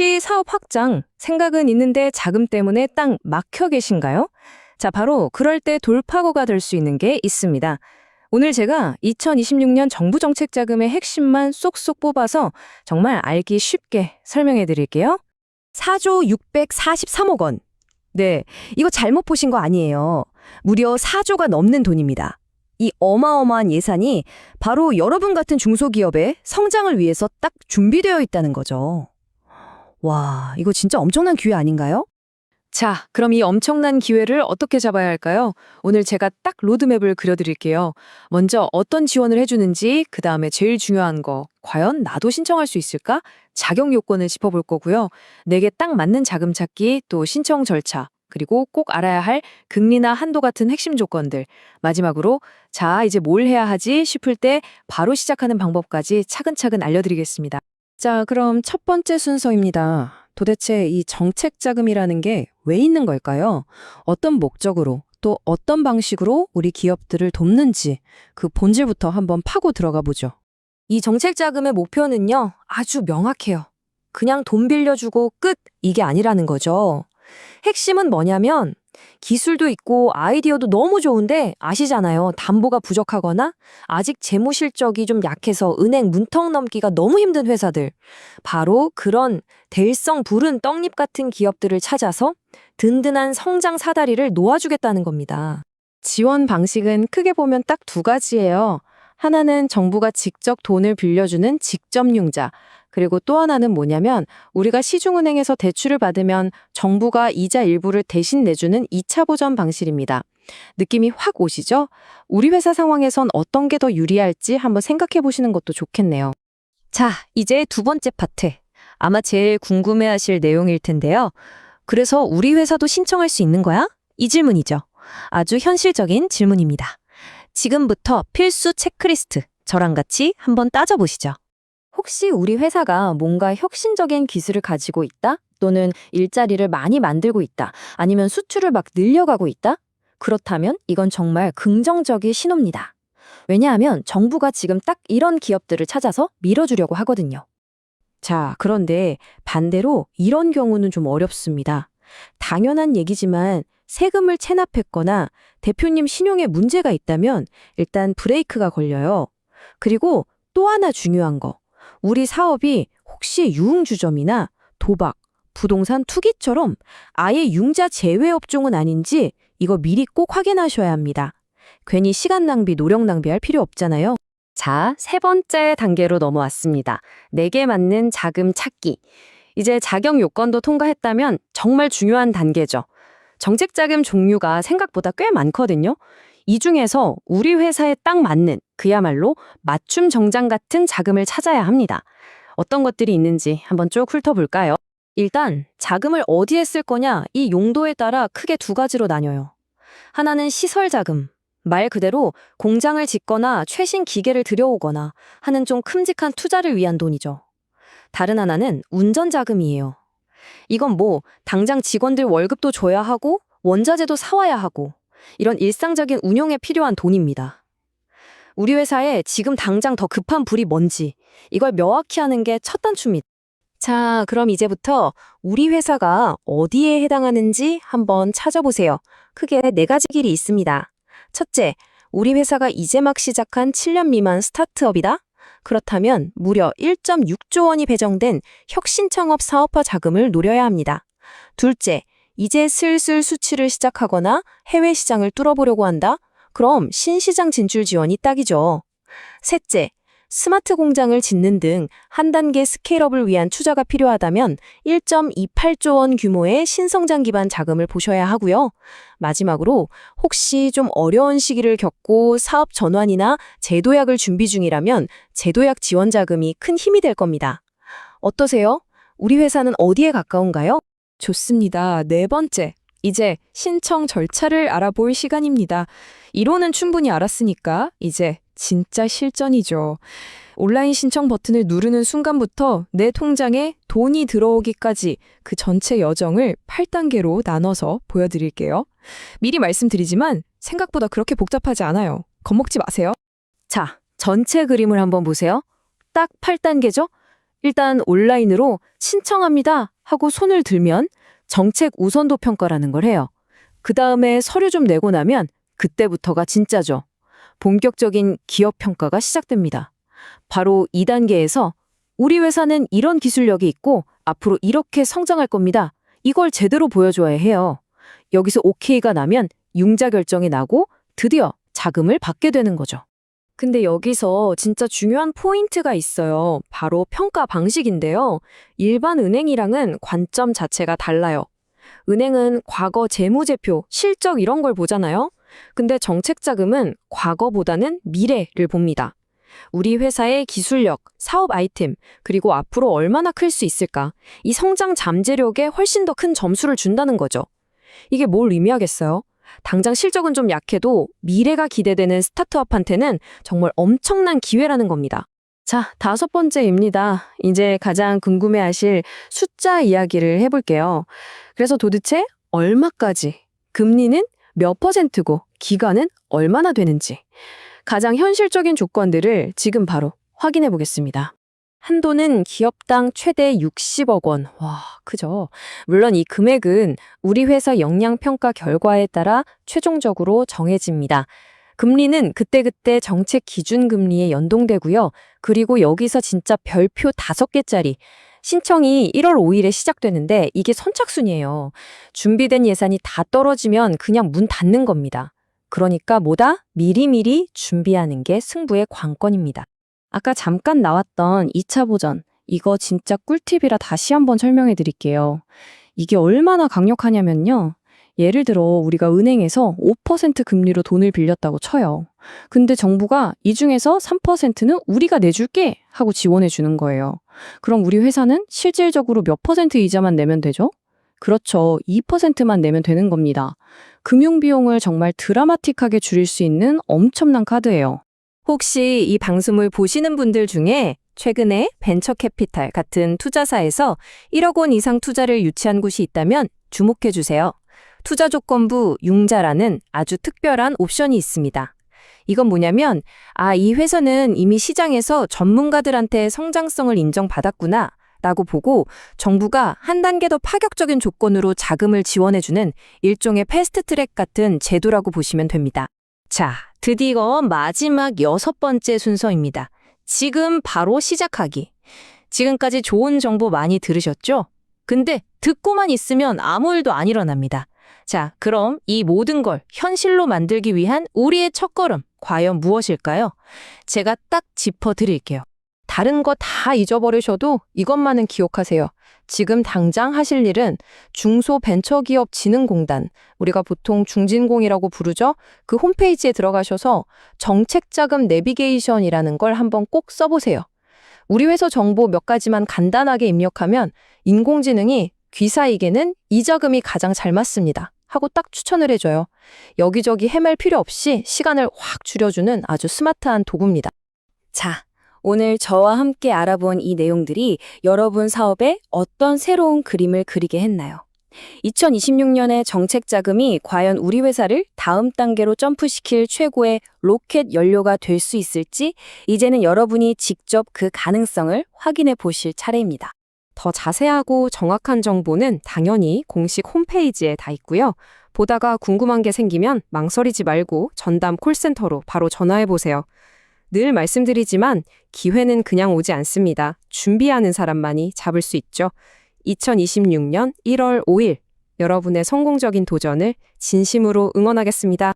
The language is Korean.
혹시 사업 확장 생각은 있는데 자금 때문에 딱 막혀 계신가요? 자, 바로 그럴 때 돌파구가 될 수 있는 게 있습니다. 오늘 제가 2026년 정부 정책 자금의 핵심만 쏙쏙 뽑아서 정말 알기 쉽게 설명해 드릴게요. 4조 643억 원. 네, 이거 잘못 보신 거 아니에요. 무려 4조가 넘는 돈입니다. 이 어마어마한 예산이 바로 여러분 같은 중소기업의 성장을 위해서 딱 준비되어 있다는 거죠. 와, 이거 진짜 엄청난 기회 아닌가요? 자, 그럼 이 엄청난 기회를 어떻게 잡아야 할까요? 오늘 제가 딱 로드맵을 그려드릴게요. 먼저 어떤 지원을 해주는지, 그 다음에 제일 중요한 거, 과연 나도 신청할 수 있을까? 자격 요건을 짚어볼 거고요. 내게 딱 맞는 자금 찾기, 또 신청 절차, 그리고 꼭 알아야 할 금리나 한도 같은 핵심 조건들. 마지막으로, 자, 이제 뭘 해야 하지 싶을 때 바로 시작하는 방법까지 차근차근 알려드리겠습니다. 자, 그럼 첫 번째 순서입니다. 도대체 이 정책 자금이라는 게 왜 있는 걸까요? 어떤 목적으로 또 어떤 방식으로 우리 기업들을 돕는지 그 본질부터 한번 파고 들어가 보죠. 이 정책 자금의 목표는요, 아주 명확해요. 그냥 돈 빌려주고 끝! 이게 아니라는 거죠. 핵심은 뭐냐면, 기술도 있고 아이디어도 너무 좋은데 아시잖아요. 담보가 부족하거나 아직 재무 실적이 좀 약해서 은행 문턱 넘기가 너무 힘든 회사들. 바로 그런 될성 부른 떡잎 같은 기업들을 찾아서 든든한 성장 사다리를 놓아주겠다는 겁니다. 지원 방식은 크게 보면 딱 두 가지예요. 하나는 정부가 직접 돈을 빌려주는 직접융자. 그리고 또 하나는 뭐냐면 우리가 시중은행에서 대출을 받으면 정부가 이자 일부를 대신 내주는 2차 보전 방식입니다. 느낌이 확 오시죠? 우리 회사 상황에선 어떤 게 더 유리할지 한번 생각해 보시는 것도 좋겠네요. 자, 이제 두 번째 파트. 아마 제일 궁금해하실 내용일 텐데요. 그래서 우리 회사도 신청할 수 있는 거야? 이 질문이죠. 아주 현실적인 질문입니다. 지금부터 필수 체크리스트, 저랑 같이 한번 따져보시죠. 혹시 우리 회사가 뭔가 혁신적인 기술을 가지고 있다? 또는 일자리를 많이 만들고 있다? 아니면 수출을 막 늘려가고 있다? 그렇다면 이건 정말 긍정적인 신호입니다. 왜냐하면 정부가 지금 딱 이런 기업들을 찾아서 밀어주려고 하거든요. 자, 그런데 반대로 이런 경우는 좀 어렵습니다. 당연한 얘기지만 세금을 체납했거나 대표님 신용에 문제가 있다면 일단 브레이크가 걸려요. 그리고 또 하나 중요한 거. 우리 사업이 혹시 유흥주점이나 도박, 부동산 투기처럼 아예 융자 제외 업종은 아닌지 이거 미리 꼭 확인하셔야 합니다. 괜히 시간 낭비, 노력 낭비할 필요 없잖아요. 자, 세 번째 단계로 넘어왔습니다. 내게 맞는 자금 찾기. 이제 자격 요건도 통과했다면 정말 중요한 단계죠. 정책 자금 종류가 생각보다 꽤 많거든요. 이 중에서 우리 회사에 딱 맞는 그야말로 맞춤 정장 같은 자금을 찾아야 합니다. 어떤 것들이 있는지 한번 쭉 훑어볼까요? 일단 자금을 어디에 쓸 거냐 이 용도에 따라 크게 두 가지로 나뉘어요. 하나는 시설 자금, 말 그대로 공장을 짓거나 최신 기계를 들여오거나 하는 좀 큼직한 투자를 위한 돈이죠. 다른 하나는 운전 자금이에요. 이건 뭐 당장 직원들 월급도 줘야 하고 원자재도 사와야 하고 이런 일상적인 운용에 필요한 돈입니다. 우리 회사에 지금 당장 더 급한 불이 뭔지 이걸 명확히 하는 게 첫 단추입니다. 자, 그럼 이제부터 우리 회사가 어디에 해당하는지 한번 찾아보세요. 크게 네 가지 길이 있습니다. 첫째, 우리 회사가 이제 막 시작한 7년 미만 스타트업이다? 그렇다면 무려 1.6조 원이 배정된 혁신창업 사업화 자금을 노려야 합니다. 둘째, 이제 슬슬 수치를 시작하거나 해외 시장을 뚫어보려고 한다? 그럼 신시장 진출 지원이 딱이죠. 셋째, 스마트 공장을 짓는 등 한 단계 스케일업을 위한 투자가 필요하다면 1.28조 원 규모의 신성장 기반 자금을 보셔야 하고요. 마지막으로 혹시 좀 어려운 시기를 겪고 사업 전환이나 제도약을 준비 중이라면 제도약 지원 자금이 큰 힘이 될 겁니다. 어떠세요? 우리 회사는 어디에 가까운가요? 좋습니다. 네 번째. 이제 신청 절차를 알아볼 시간입니다. 이론은 충분히 알았으니까 이제 진짜 실전이죠. 온라인 신청 버튼을 누르는 순간부터 내 통장에 돈이 들어오기까지 그 전체 여정을 8단계로 나눠서 보여드릴게요. 미리 말씀드리지만 생각보다 그렇게 복잡하지 않아요. 겁먹지 마세요. 자, 전체 그림을 한번 보세요. 딱 8단계죠? 일단 온라인으로 신청합니다 하고 손을 들면 정책 우선도 평가라는 걸 해요. 그 다음에 서류 좀 내고 나면 그때부터가 진짜죠. 본격적인 기업 평가가 시작됩니다. 바로 2단계에서 우리 회사는 이런 기술력이 있고 앞으로 이렇게 성장할 겁니다. 이걸 제대로 보여줘야 해요. 여기서 오케이가 나면 융자 결정이 나고 드디어 자금을 받게 되는 거죠. 근데 여기서 진짜 중요한 포인트가 있어요. 바로 평가 방식인데요. 일반 은행이랑은 관점 자체가 달라요. 은행은 과거 재무제표, 실적 이런 걸 보잖아요. 근데 정책자금은 과거보다는 미래를 봅니다. 우리 회사의 기술력, 사업 아이템, 그리고 앞으로 얼마나 클 수 있을까? 이 성장 잠재력에 훨씬 더 큰 점수를 준다는 거죠. 이게 뭘 의미하겠어요? 당장 실적은 좀 약해도 미래가 기대되는 스타트업한테는 정말 엄청난 기회라는 겁니다. 자, 5번째입니다. 이제 가장 궁금해하실 숫자 이야기를 해볼게요. 그래서 도대체 얼마까지, 금리는 몇 %고 기간은 얼마나 되는지 가장 현실적인 조건들을 지금 바로 확인해 보겠습니다. 한도는 기업당 최대 60억 원. 와, 크죠? 물론 이 금액은 우리 회사 역량평가 결과에 따라 최종적으로 정해집니다. 금리는 그때그때 정책 기준금리에 연동되고요. 그리고 여기서 진짜 별표 5개짜리 신청이 1월 5일에 시작되는데 이게 선착순이에요. 준비된 예산이 다 떨어지면 그냥 문 닫는 겁니다. 그러니까 뭐다? 미리미리 준비하는 게 승부의 관건입니다. 아까 잠깐 나왔던 2차 보전, 이거 진짜 꿀팁이라 다시 한번 설명해 드릴게요. 이게 얼마나 강력하냐면요. 예를 들어 우리가 은행에서 5% 금리로 돈을 빌렸다고 쳐요. 근데 정부가 이 중에서 3%는 우리가 내줄게 하고 지원해 주는 거예요. 그럼 우리 회사는 실질적으로 몇 % 이자만 내면 되죠? 그렇죠. 2%만 내면 되는 겁니다. 금융비용을 정말 드라마틱하게 줄일 수 있는 엄청난 카드예요. 혹시 이 방송을 보시는 분들 중에 최근에 벤처캐피탈 같은 투자사에서 1억 원 이상 투자를 유치한 곳이 있다면 주목해 주세요. 투자 조건부 융자라는 아주 특별한 옵션이 있습니다. 이건 뭐냐면, 이 회사는 이미 시장에서 전문가들한테 성장성을 인정받았구나 라고 보고 정부가 한 단계 더 파격적인 조건으로 자금을 지원해주는 일종의 패스트트랙 같은 제도라고 보시면 됩니다. 자, 드디어 마지막 6번째 순서입니다. 지금 바로 시작하기. 지금까지 좋은 정보 많이 들으셨죠? 근데 듣고만 있으면 아무 일도 안 일어납니다. 자, 그럼 이 모든 걸 현실로 만들기 위한 우리의 첫걸음, 과연 무엇일까요? 제가 딱 짚어드릴게요. 다른 거 다 잊어버리셔도 이것만은 기억하세요. 지금 당장 하실 일은 중소벤처기업진흥공단, 우리가 보통 중진공이라고 부르죠? 그 홈페이지에 들어가셔서 정책자금 내비게이션이라는 걸 한번 꼭 써보세요. 우리 회사 정보 몇 가지만 간단하게 입력하면 인공지능이 귀사에게는 이 자금이 가장 잘 맞습니다 하고 딱 추천을 해줘요. 여기저기 헤맬 필요 없이 시간을 확 줄여주는 아주 스마트한 도구입니다. 자, 오늘 저와 함께 알아본 이 내용들이 여러분 사업에 어떤 새로운 그림을 그리게 했나요? 2026년의 정책 자금이 과연 우리 회사를 다음 단계로 점프시킬 최고의 로켓 연료가 될 수 있을지 이제는 여러분이 직접 그 가능성을 확인해 보실 차례입니다. 더 자세하고 정확한 정보는 당연히 공식 홈페이지에 다 있고요. 보다가 궁금한 게 생기면 망설이지 말고 전담 콜센터로 바로 전화해 보세요. 늘 말씀드리지만 기회는 그냥 오지 않습니다. 준비하는 사람만이 잡을 수 있죠. 2026년 1월 5일 여러분의 성공적인 도전을 진심으로 응원하겠습니다.